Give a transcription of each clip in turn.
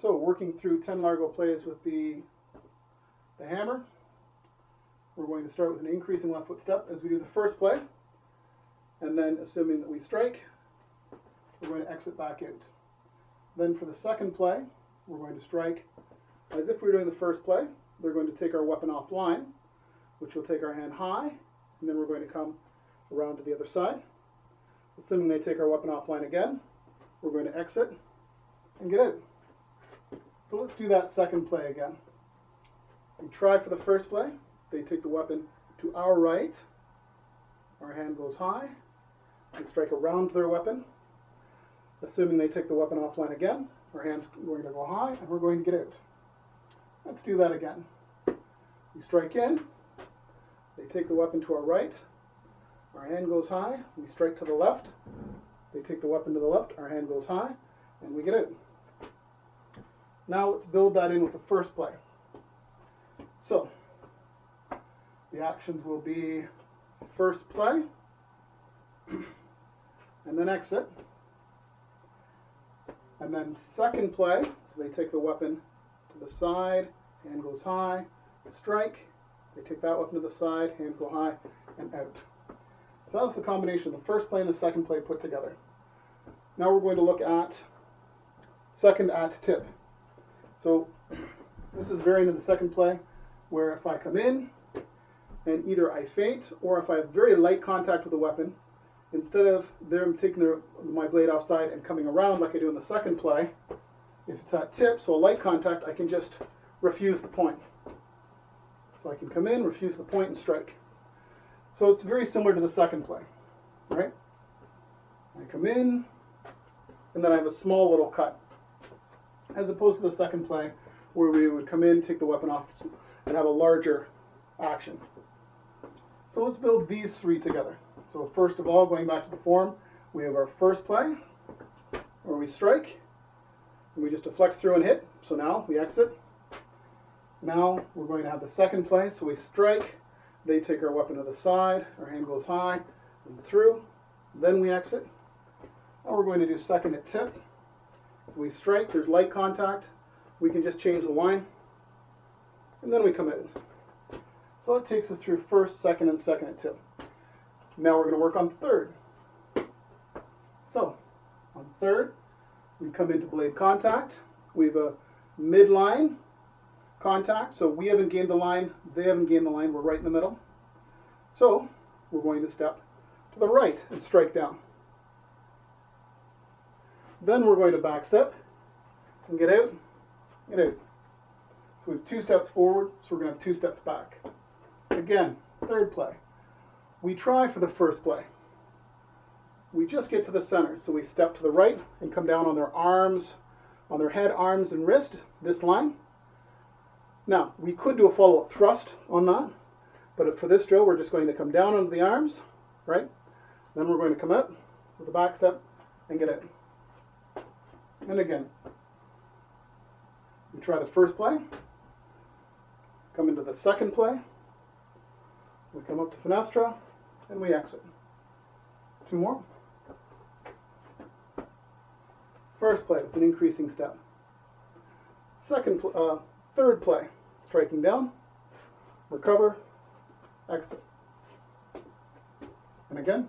So working through 10 Largo plays with the hammer, we're going to start with an increasing left foot step as we do the first play, and then assuming that we strike, we're going to exit back out. Then for the second play, we're going to strike as if we were doing the first play. They're going to take our weapon offline, which will take our hand high, and then we're going to come around to the other side. Assuming they take our weapon offline again, we're going to exit and get out. So let's do that second play again. We try for the first play. They take the weapon to our right. Our hand goes high. We strike around their weapon. Assuming they take the weapon offline again, our hand's going to go high and we're going to get out. Let's do that again. We strike in. They take the weapon to our right. Our hand goes high. We strike to the left. They take the weapon to the left. Our hand goes high and we get out. Now let's build that in with the first play. So the actions will be first play and then exit, and then second play, so they take the weapon to the side, hand goes high, strike, they take that weapon to the side, hand go high, and out. So that was the combination of the first play and the second play put together. Now we're going to look at second at tip. So this is variant of the second play, where if I come in and either I feint or if I have very light contact with the weapon, instead of them taking my blade offside and coming around like I do in the second play, if it's at tip, so a light contact, I can just refuse the point. So I can come in, refuse the point, and strike. So it's very similar to the second play, right? I come in, and then I have a small little cut, as opposed to the second play, where we would come in, take the weapon off, and have a larger action. So let's build these three together. So first of all, going back to the form, we have our first play, where we strike, and we just deflect through and hit. So now we exit. Now we're going to have the second play, so we strike, they take our weapon to the side, our hand goes high and through, then we exit. Now we're going to do second at tip. So we strike, there's light contact, we can just change the line, and then we come in. So it takes us through first, second, and second at tip. Now we're going to work on third. So on third, we come into blade contact. We have a midline contact, so we haven't gained the line, they haven't gained the line, we're right in the middle. So we're going to step to the right and strike down. Then we're going to back step and get out, get out. So we have 2 steps forward, so we're going to have 2 steps back. Again, third play. We try for the first play. We just get to the center, so we step to the right and come down on their arms, on their head, arms, and wrist, this line. Now, we could do a follow-up thrust on that, but for this drill, we're just going to come down onto the arms, right? Then we're going to come out with a back step and get out. And again, we try the first play, come into the second play, we come up to Finestra, and we exit. 2 more. First play with an increasing step. Third play, striking down, recover, exit. And again,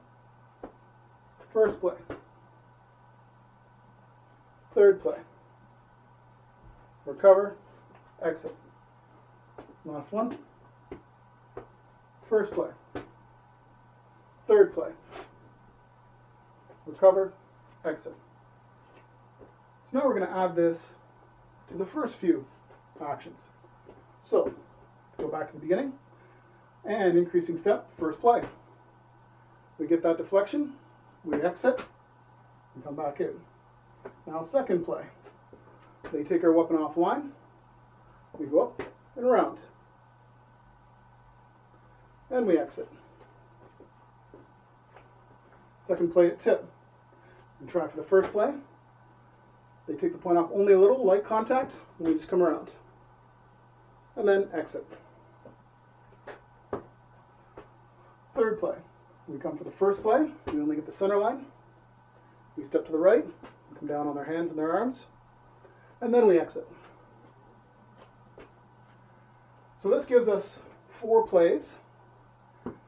first play. Third play, recover, exit. Last one. First play, third play, recover, exit. So now we're going to add this to the first few actions. So let's go back to the beginning and increasing step, first play. We get that deflection, we exit, and come back in. Now second play, they take our weapon offline, we go up and around, and we exit. Second play at tip, we try for the first play, they take the point off only a little, light contact, and we just come around, and then exit. Third play, we come for the first play, we only get the center line, we step to the right, come down on their hands and their arms, and then we exit. So this gives us 4 plays.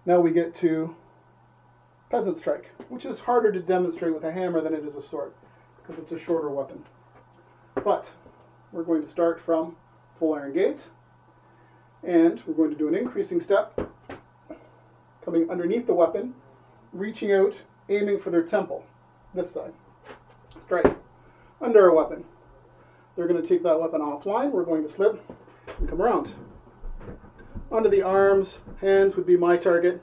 Now we get to peasant strike, which is harder to demonstrate with a hammer than it is a sword, because it's a shorter weapon. But we're going to start from full iron gate, and we're going to do an increasing step, coming underneath the weapon, reaching out, aiming for their temple, this side. Strike. Under our weapon. They're going to take that weapon offline, we're going to slip and come around. Onto the arms, hands would be my target.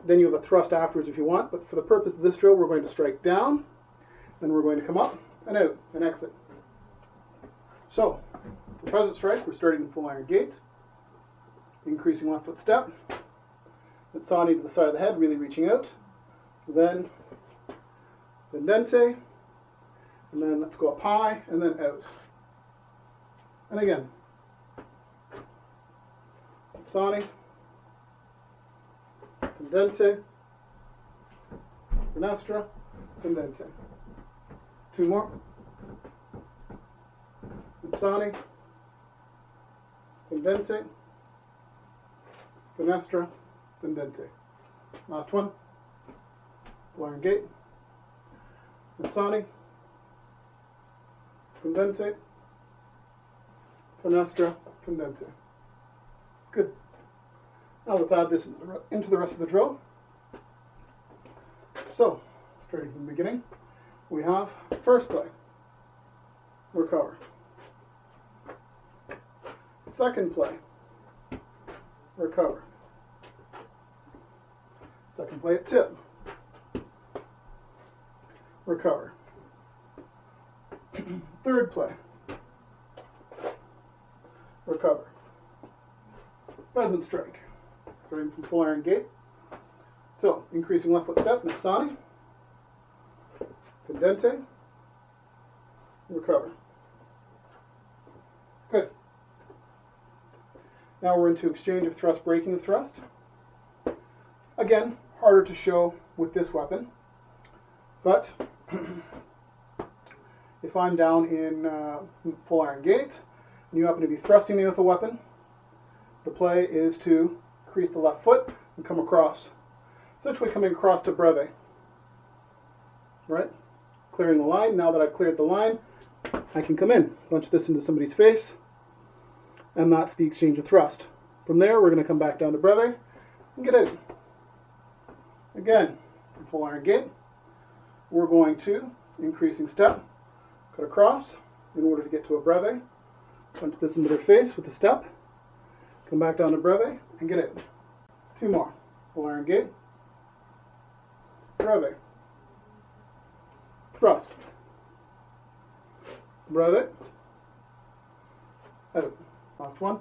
Then you have a thrust afterwards if you want, but for the purpose of this drill, we're going to strike down, then we're going to come up and out and exit. So, for peasant strike, we're starting in full iron gate, increasing left foot step, Mazzani to the side of the head, really reaching out, then Vendente, and then let's go up high, and then out. And again, Mazzani, Vendente, Finestra, Vendente. 2 more. Mazzani, Vendente, Finestra, Vendente. Last one. Full iron gate. Mazzani, Vendente, Finestra, Vendente. Good. Now let's add this into the rest of the drill. So, starting from the beginning, we have first play, recover. Second play, recover. Second play at tip, recover. Third play, recover. Peasant strike, starting from full iron gate. So, increasing left foot step, Mazzani, Vendente, recover. Good. Now we're into exchange of thrust, breaking the thrust. Again, harder to show with this weapon, but if I'm down in full iron gate, and you happen to be thrusting me with a weapon, the play is to increase the left foot and come across. Essentially coming across to breve. Right? Clearing the line. Now that I've cleared the line, I can come in, punch this into somebody's face, and that's the exchange of thrust. From there, we're going to come back down to breve and get out. Again, from full iron gate, we're going to, increasing step, cut across in order to get to a breve, punch this into their face with a step, come back down to breve and get out. 2 more. Full iron gate, breve, thrust, breve, out. Last one.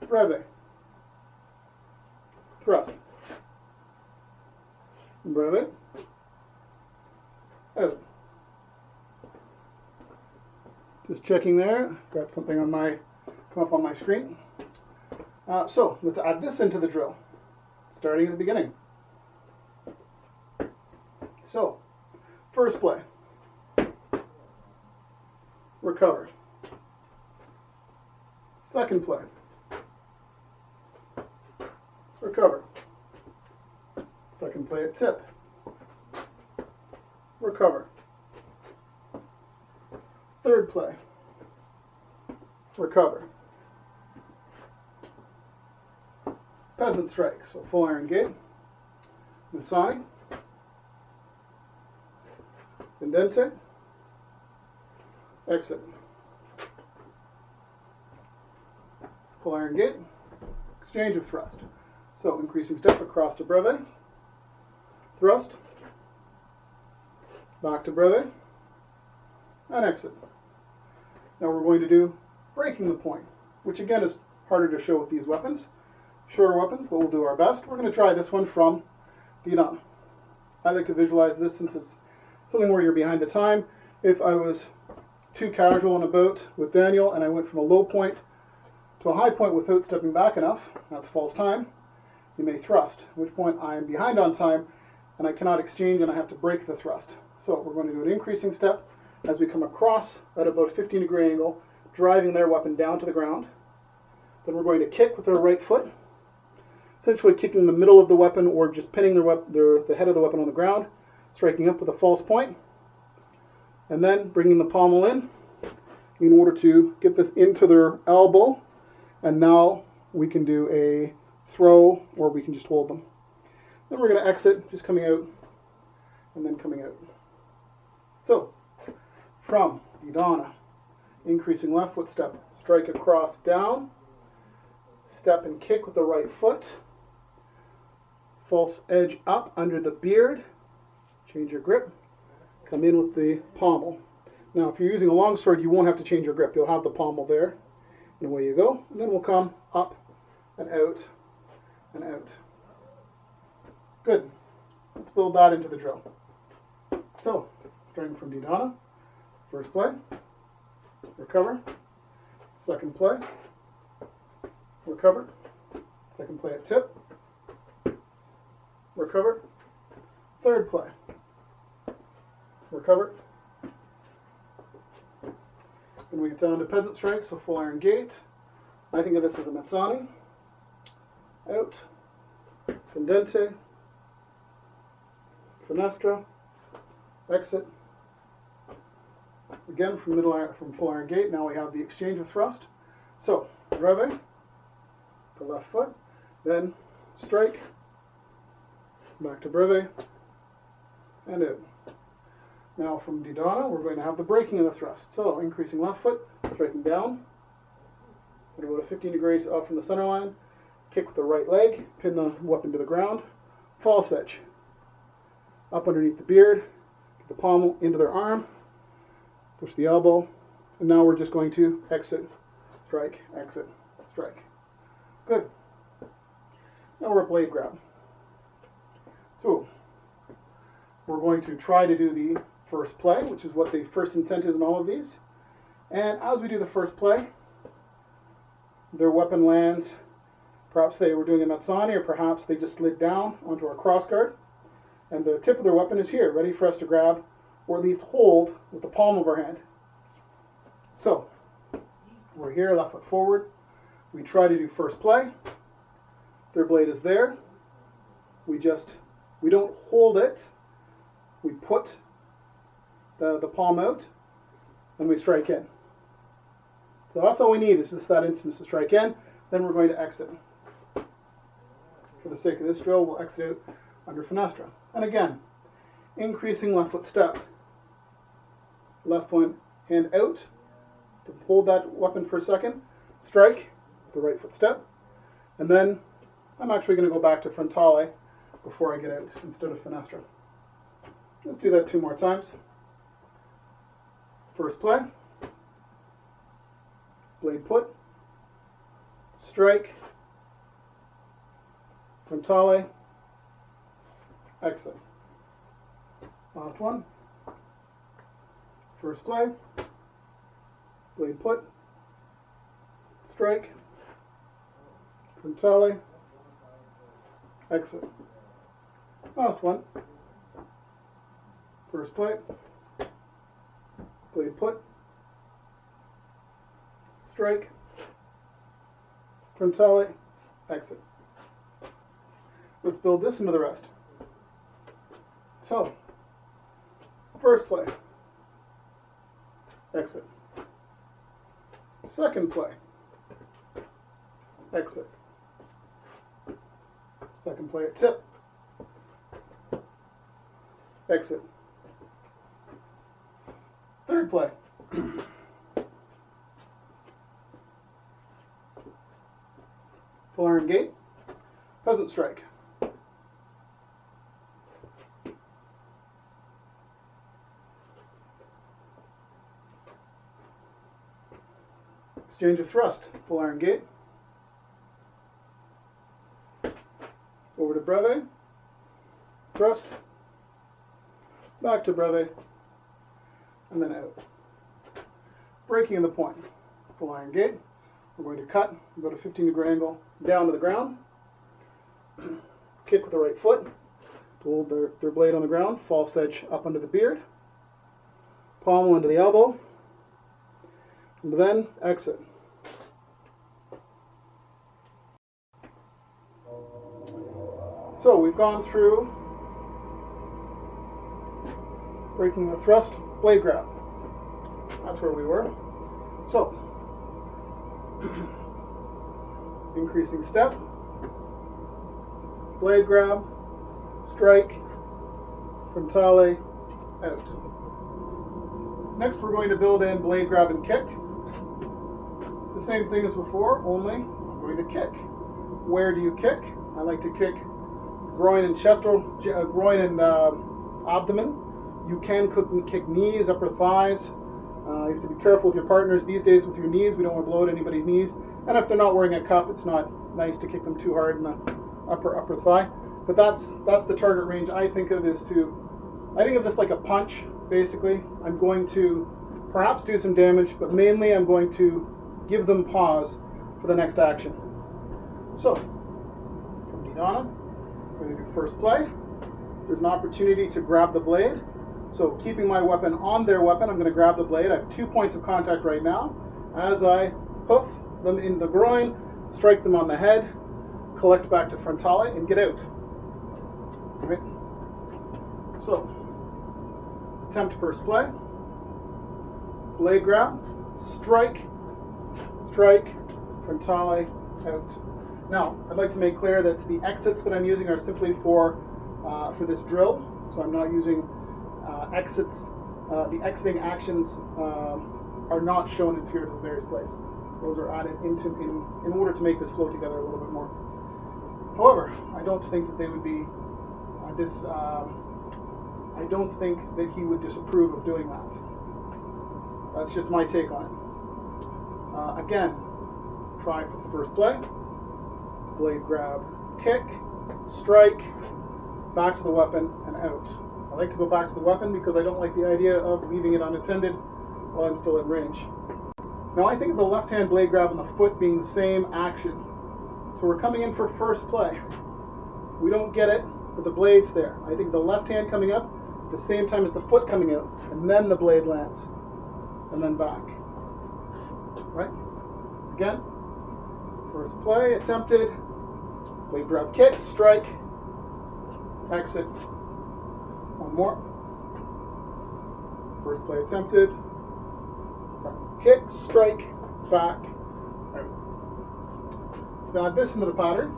Breve, thrust, breve, out. Just checking there. Got something on my come up on my screen. So let's add this into the drill, starting at the beginning. So, first play, recover. Second play, recover. Second play at tip, recover. Third play, recover. Peasant strike, so full iron gate, Mazzani, Vendente, exit. Full iron gate, exchange of thrust. So increasing step across to breve, thrust, back to breve, and exit. Now we're going to do breaking the point, which again is harder to show with these weapons. Shorter weapons, but we'll do our best. We're going to try this one from Dinan. I like to visualize this since it's something where you're behind the time. If I was too casual on a boat with Daniel and I went from a low point to a high point without stepping back enough, that's false time, you may thrust, at which point I am behind on time and I cannot exchange and I have to break the thrust. So we're going to do an increasing step, as we come across at about a 15-degree angle, driving their weapon down to the ground. Then we're going to kick with our right foot, essentially kicking the middle of the weapon or just pinning the head of the weapon on the ground, striking up with a false point, and then bringing the pommel in order to get this into their elbow. And now we can do a throw, or we can just hold them. Then we're going to exit, just coming out and then coming out. So, from Didana, increasing left foot step, strike across down, step and kick with the right foot, false edge up under the beard, change your grip, come in with the pommel. Now if you're using a long sword, you won't have to change your grip. You'll have the pommel there, and away you go. And then we'll come up and out and out. Good. Let's build that into the drill. So, starting from Didana, first play, recover, second play, recover, second play at tip, recover, third play, recover. Then we get down to peasant strike, so full iron gate. I think of this as a mezzani, out, fendente, finestra, exit. Again from full iron gate. Now we have the exchange of thrust. So breve, the left foot, then strike, back to breve, and out. Now from Didana, we're going to have the breaking of the thrust. So increasing left foot, striking down, at about 15 degrees up from the center line, kick with the right leg, pin the weapon to the ground, false edge, up underneath the beard, get the pommel into their arm, push the elbow, and now we're just going to exit, strike, exit, strike. Good. Now we're at blade grab. So we're going to try to do the first play, which is what the first intent is in all of these. And as we do the first play, their weapon lands. Perhaps they were doing a mezzani, or perhaps they just slid down onto our crossguard. And the tip of their weapon is here, ready for us to grab, or at least hold with the palm of our hand. So, we're here, left foot forward. We try to do first play. Their blade is there. We don't hold it. We put the palm out, and we strike in. So that's all we need, is just that instance to strike in. Then we're going to exit. For the sake of this drill, we'll exit out under finestra. And again, increasing left foot step. Left one hand out to hold that weapon for a second. Strike, the right foot step. And then I'm actually going to go back to frontale before I get out instead of finestra. Let's do that 2 more times. First play. Blade put. Strike. Frontale. Exit. Last one. First play. Blade put. Strike. Frontale. Exit. Last one. First play. Blade put. Strike. Frontale. Exit. Let's build this into the rest. So, first play. Exit. Second play. Exit. Second play at tip. Exit. Third play. Full iron gate. Peasant strike. Exchange of thrust. Full iron gate. Over to breve. Thrust. Back to breve. And then out. Breaking in the point. Full iron gate. We're going to cut, go to 15-degree angle, down to the ground. Kick with the right foot to hold their blade on the ground. False edge up under the beard. pommel into the elbow, and then exit. So we've gone through breaking the thrust, blade grab. That's where we were. So, increasing step, blade grab, strike, frontale, out. Next we're going to build in blade grab and kick. The same thing as before, only I'm going to kick. Where do you kick? I like to kick groin and chest, or groin and abdomen. You can kick knees, upper thighs. You have to be careful with your partners these days with your knees. We don't want to blow out anybody's knees. And if they're not wearing a cup, it's not nice to kick them too hard in the upper thigh. But that's the target range I think of this like a punch, basically. I'm going to perhaps do some damage, but mainly I'm going to give them pause for the next action. So, from Didana, we're going to do first play. There's an opportunity to grab the blade. So keeping my weapon on their weapon, I'm going to grab the blade. I have 2 points of contact right now. As I hoof them in the groin, strike them on the head, collect back to frontale, and get out. Right? So, attempt first play. Blade grab, strike, frontale, out. Now, I'd like to make clear that the exits that I'm using are simply for this drill. So I'm not using exits. The exiting actions are not shown in here to the various plays. Those are added in order to make this flow together a little bit more. However, I don't think that they would be I don't think that he would disapprove of doing that. That's just my take on it. Again, try for the first play. Blade grab, kick, strike, back to the weapon, and out. I like to go back to the weapon because I don't like the idea of leaving it unattended while I'm still in range. Now I think of the left hand blade grab and the foot being the same action. So we're coming in for first play. We don't get it, but the blade's there. I think the left hand coming up at the same time as the foot coming out, and then the blade lands, and then back. Right? Again, first play, attempted, blade grab, kick, strike, exit. One more. First play attempted. Kick, strike, back, out. So add this into the pattern.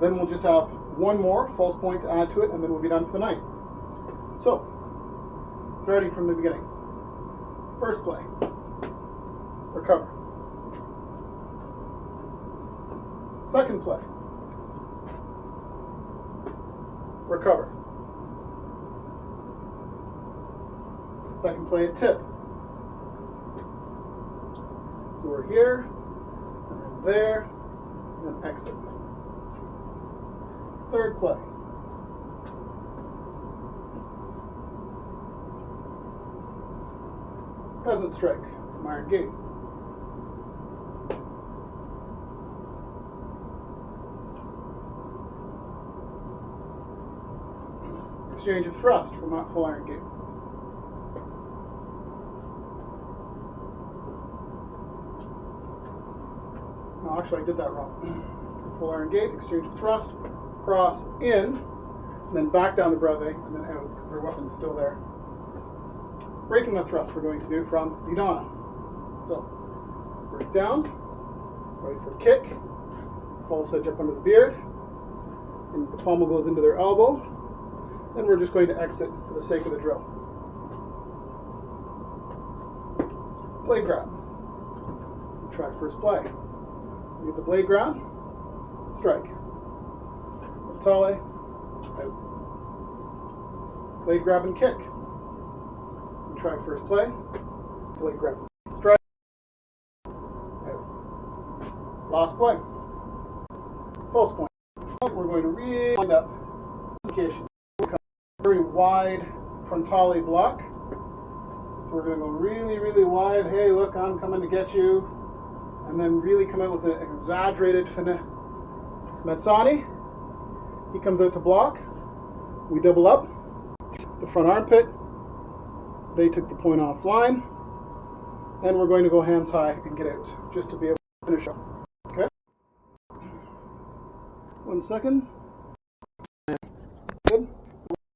Then we'll just have one more false point to add to it, and then we'll be done for the night. So, starting from the beginning. First play. Recover. Second play. Recover. Second play at tip. So we're here, and then there, and then exit. Third play. Peasant strike from iron gate. Exchange of thrust from full iron gate. No, actually I did that wrong. Full iron gate, exchange of thrust, cross in, and then back down the brevet, and then out, because their weapon's still there. Breaking the thrust we're going to do from Didana. So, break down, right for kick, false edge up under the beard, and the pommel goes into their elbow, and we're just going to exit for the sake of the drill. Blade grab. Try first play. Get the blade grab, strike. Frontale, out. Blade grab and kick. Try first play. Blade grab, strike. Out. Last play. False point. We're going to really wind up. Very wide frontale block. So we're going to go really, really wide. Hey, look, I'm coming to get you. And then really come out with an exaggerated Mezzani. He comes out to block. We double up. The front armpit. They took the point offline, and we're going to go hands high and get out, just to be able to finish up. Okay? 1 second. Good.